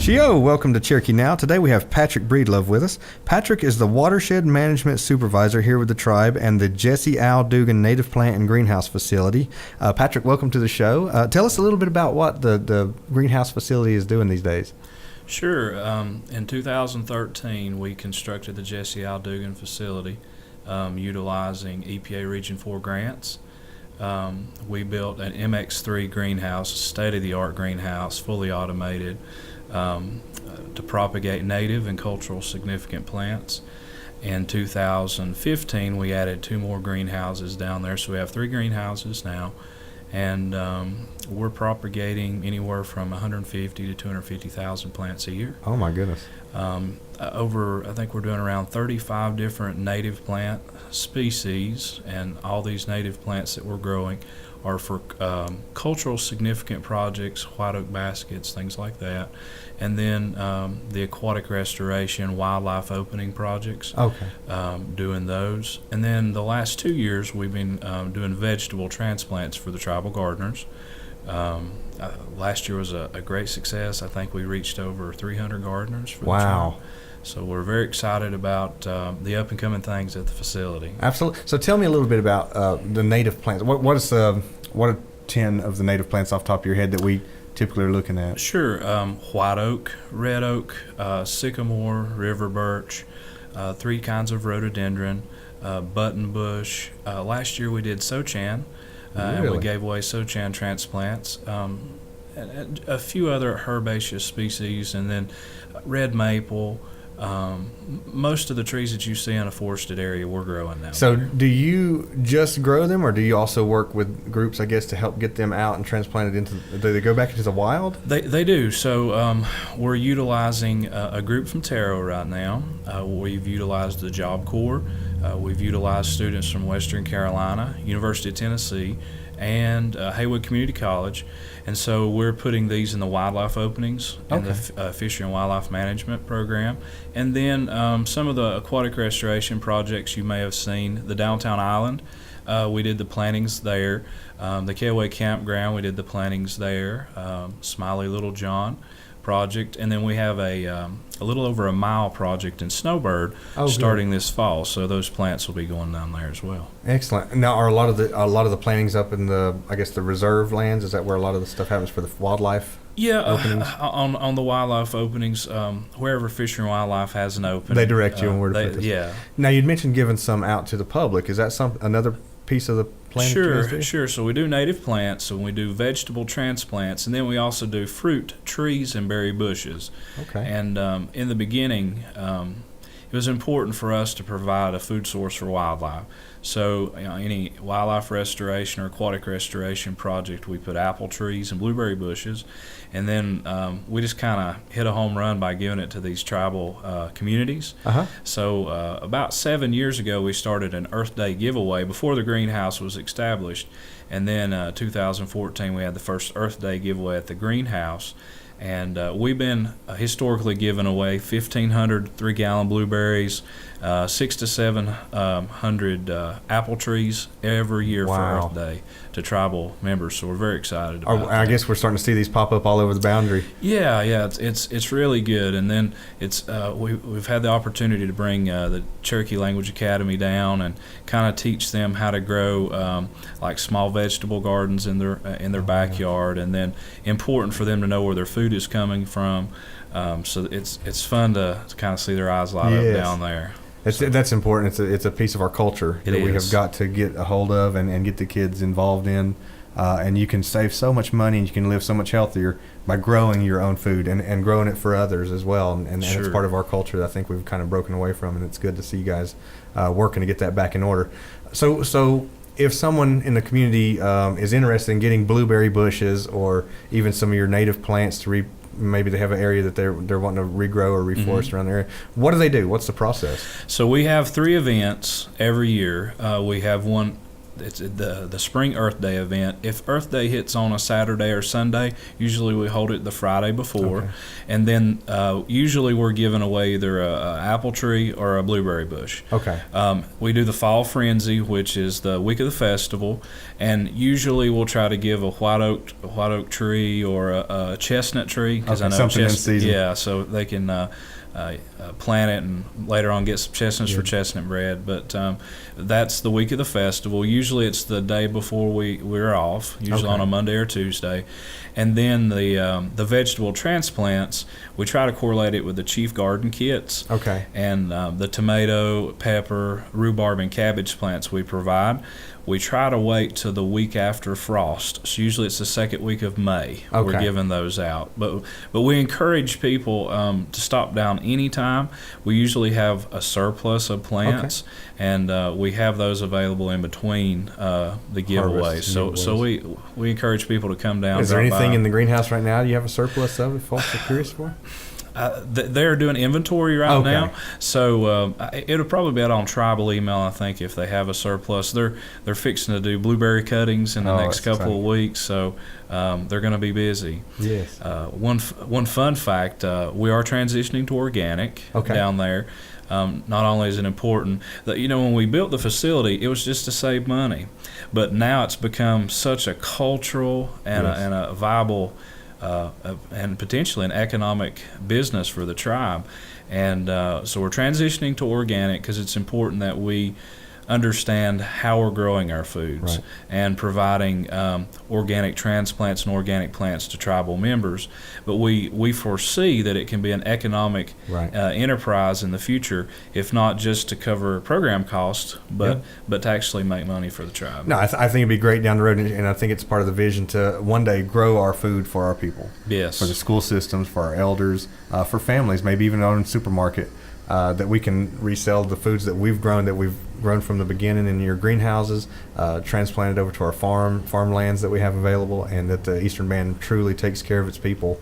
Chio, welcome to Cherokee Now. Today we have Patrick Breedlove with us. Patrick is the Watershed Management Supervisor here with the tribe and the Cherokee Now Dugan Native Plant and Greenhouse Facility. Patrick, welcome to the show. Tell us a little bit about what the greenhouse facility is doing these days. Sure. In 2013, we constructed the Cherokee Now Dugan facility utilizing EPA Region 4 grants. We built an MX3 greenhouse, a state-of-the-art greenhouse, fully automated, to propagate native and cultural significant plants. In 2015, we added 2 more greenhouses down there, so we have 3 greenhouses now, and we're propagating anywhere from 150 to 250,000 plants a year. Oh my goodness. I think we're doing around 35 different native plant species, and all these native plants that we're growing are for cultural significant projects, white oak baskets, things like that, and then the aquatic restoration, wildlife opening projects, doing those. And then the last 2 years we've been doing vegetable transplants for the tribal gardeners. Last year was a great success. I think we reached over 300 gardeners for the tribe. So we're very excited about the up-and-coming things at the facility. Absolutely. So tell me a little bit about the native plants. What are 10 of the native plants off the top of your head that we typically are looking at? Sure. White oak, red oak, sycamore, river birch, 3 kinds of rhododendron, button bush. Last year we did sochan, and we gave away sochan transplants. And a few other herbaceous species, and then red maple. Most of the trees that you see in a forested area we're growing now. So do you just grow them, or do you also work with groups, I guess, to help get them out and transplanted into, do they go back into the wild? They do. So we're utilizing a group from Taro right now. We've utilized the Job Corps. We've utilized students from Western Carolina, University of Tennessee, and Haywood Community College. And so we're putting these in the wildlife openings and the Fishery and Wildlife Management program. And then some of the aquatic restoration projects you may have seen. The Downtown Island, we did the plantings there. The Kelway Campground, we did the plantings there. Smiley Little John project. And then we have a little over a mile project in Snowbird starting this fall. So those plants will be going down there as well. Excellent. Now, are a lot of the plantings up in the reserve lands? Is that where a lot of the stuff happens for the wildlife? Yeah, on the wildlife openings, wherever Fishery and Wildlife has an opening, they direct you on where to put this. Yeah. Now, you'd mentioned giving some out to the public. Is that another piece of the planting? Sure. So we do native plants, and we do vegetable transplants, and then we also do fruit, trees, and berry bushes. Okay. And in the beginning, it was important for us to provide a food source for wildlife. So any wildlife restoration or aquatic restoration project, we put apple trees and blueberry bushes, and then we just kind of hit a home run by giving it to these tribal communities. So about 7 years ago, we started an Earth Day giveaway before the greenhouse was established, and then 2014 we had the first Earth Day giveaway at the greenhouse. And we've been historically giving away 1,500 3-gallon blueberries, 600 to 700 apple trees every year for Earth Day to tribal members. So we're very excited about that. I guess we're starting to see these pop up all over the boundary. Yeah, it's really good. And then we've had the opportunity to bring the Cherokee Language Academy down and kind of teach them how to grow like small vegetable gardens in their backyard, and then important for them to know where their food is coming from. So it's fun to kind of see their eyes light up down there. That's important. It's a piece of our culture that we have got to get a hold of and get the kids involved in. And you can save so much money, and you can live so much healthier by growing your own food and growing it for others as well. And it's part of our culture that I think we've kind of broken away from, and it's good to see you guys working to get that back in order. So if someone in the community is interested in getting blueberry bushes or even some of your native plants to maybe they have an area that they're wanting to regrow or reforest around the area, what do they do? What's the process? So we have 3 events every year. We have one it's the Spring Earth Day event. If Earth Day hits on a Saturday or Sunday, usually we hold it the Friday before, okay. and then usually we're giving away either a apple tree or a blueberry bush. Okay. We do the Fall Frenzy, which is the week of the festival, and usually we'll try to give a white oak tree or a chestnut tree, because I know something in season. Yeah, so they can plant it and later on get some chestnuts for chestnut bread. But that's the week of the festival. Usually it's the day before we're off, usually on a Monday or Tuesday. And then the vegetable transplants, we try to correlate it with the Chief Garden kits. Okay. And the tomato, pepper, rhubarb, and cabbage plants we provide. We try to wait till the week after frost. So usually it's the second week of May. We're giving those out. But we encourage people to stop down anytime. We usually have a surplus of plants, and we have those available in between the giveaways. So we encourage people to come down. Is there anything in the greenhouse right now you have a surplus of, if folks are curious for? They're doing inventory right now, so it'll probably be out on tribal email, I think, if they have a surplus. They're fixing to do blueberry cuttings in the next couple of weeks, so they're going to be busy. Yes. One fun fact, we are transitioning to organic down there. Not only is it important that, when we built the facility, it was just to save money, but now it's become such a cultural and a viable and potentially an economic business for the tribe. And so we're transitioning to organic because it's important that we understand how we're growing our foods and providing organic transplants and organic plants to tribal members. But we foresee that it can be an economic enterprise in the future, if not just to cover program costs, but to actually make money for the tribe. No, I think it'd be great down the road, and I think it's part of the vision to one day grow our food for our people. Yes. For the school systems, for our elders, for families, maybe even our own supermarket. That we can resell the foods that we've grown from the beginning in your greenhouses, transplanted over to our farmlands that we have available, and that the Eastern Band truly takes care of its people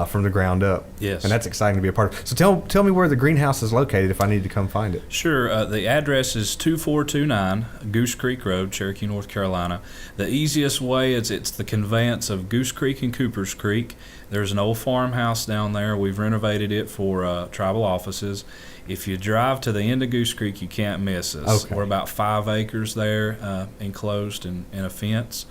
from the ground up. Yes. And that's exciting to be a part of. So tell me where the greenhouse is located if I need to come find it. Sure. The address is 2429 Goose Creek Road, Cherokee, North Carolina. The easiest way is it's the conveyance of Goose Creek and Coopers Creek. There's an old farmhouse down there. We've renovated it for tribal offices. If you drive to the end of Goose Creek, you can't miss us. We're about 5 acres there, enclosed in a fence.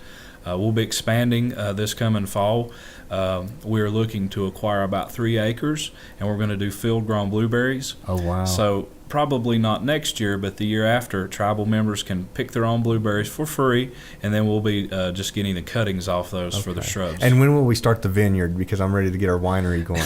We'll be expanding this coming fall. We're looking to acquire about 3 acres, and we're going to do field-grown blueberries. Oh, wow. So probably not next year, but the year after, tribal members can pick their own blueberries for free, and then we'll be just getting the cuttings off those for the shrubs. And when will we start the vineyard? Because I'm ready to get our winery going.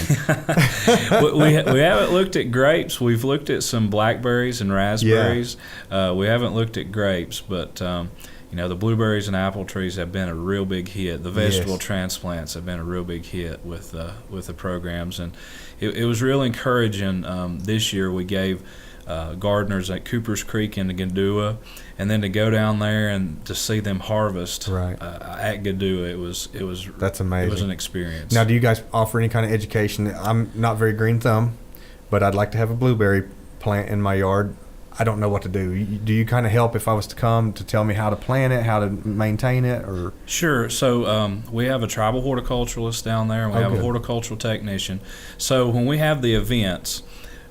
we haven't looked at grapes. We've looked at some blackberries and raspberries. We haven't looked at grapes, but the blueberries and apple trees have been a real big hit. The vegetable transplants have been a real big hit with the programs, and it was real encouraging. This year we gave gardeners at Coopers Creek in the Gandua, and then to go down there and to see them harvest at Gandua, it was that's amazing. It was an experience. Now, do you guys offer any kind of education? I'm not very green thumb, but I'd like to have a blueberry plant in my yard. I don't know what to do. Do you kind of help if I was to come to tell me how to plant it, how to maintain it, or? Sure. So we have a tribal horticulturalist down there, and we have a horticultural technician. So when we have the events,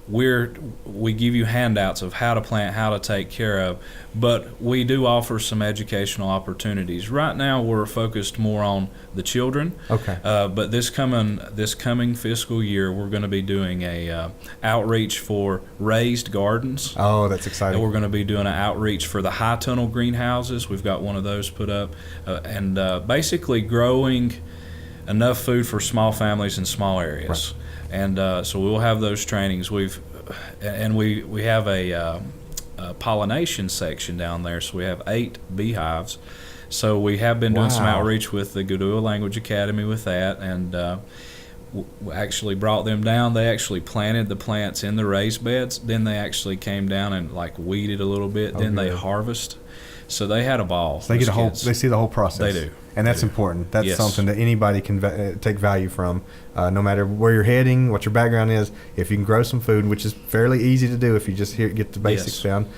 we give you handouts of how to plant, how to take care of, but we do offer some educational opportunities. Right now we're focused more on the children. But this coming fiscal year we're going to be doing a outreach for raised gardens. Oh, that's exciting. And we're going to be doing an outreach for the high tunnel greenhouses. We've got one of those put up, and basically growing enough food for small families in small areas. And so we'll have those trainings. We have a pollination section down there, so we have 8 beehives. So we have been doing some outreach with the Gudua Language Academy with that, and we actually brought them down. They actually planted the plants in the raised beds. Then they actually came down and weeded a little bit. Then they harvest. So they had a ball. So they see the whole process. They do. And that's important. That's something that anybody can take value from, no matter where you're heading, what your background is. If you can grow some food, which is fairly easy to do if you just get the basics down,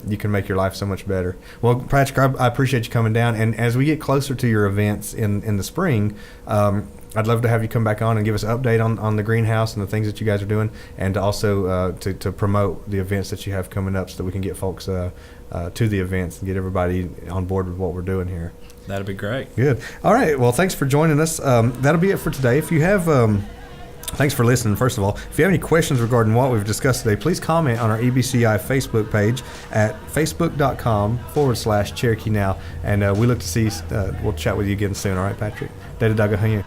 you can make your life so much better. Well, Patrick, I appreciate you coming down. And as we get closer to your events in the spring, I'd love to have you come back on and give us an update on the greenhouse and the things that you guys are doing, and also to promote the events that you have coming up so that we can get folks to the events and get everybody on board with what we're doing here. That'd be great. Good. All right. Well, thanks for joining us. That'll be it for today. If you have, thanks for listening, first of all. If you have any questions regarding what we've discussed today, please comment on our EBCI Facebook page at facebook.com/Cherokee Now. And we look to see, we'll chat with you again soon. All right, Patrick? Data Daga Hanya.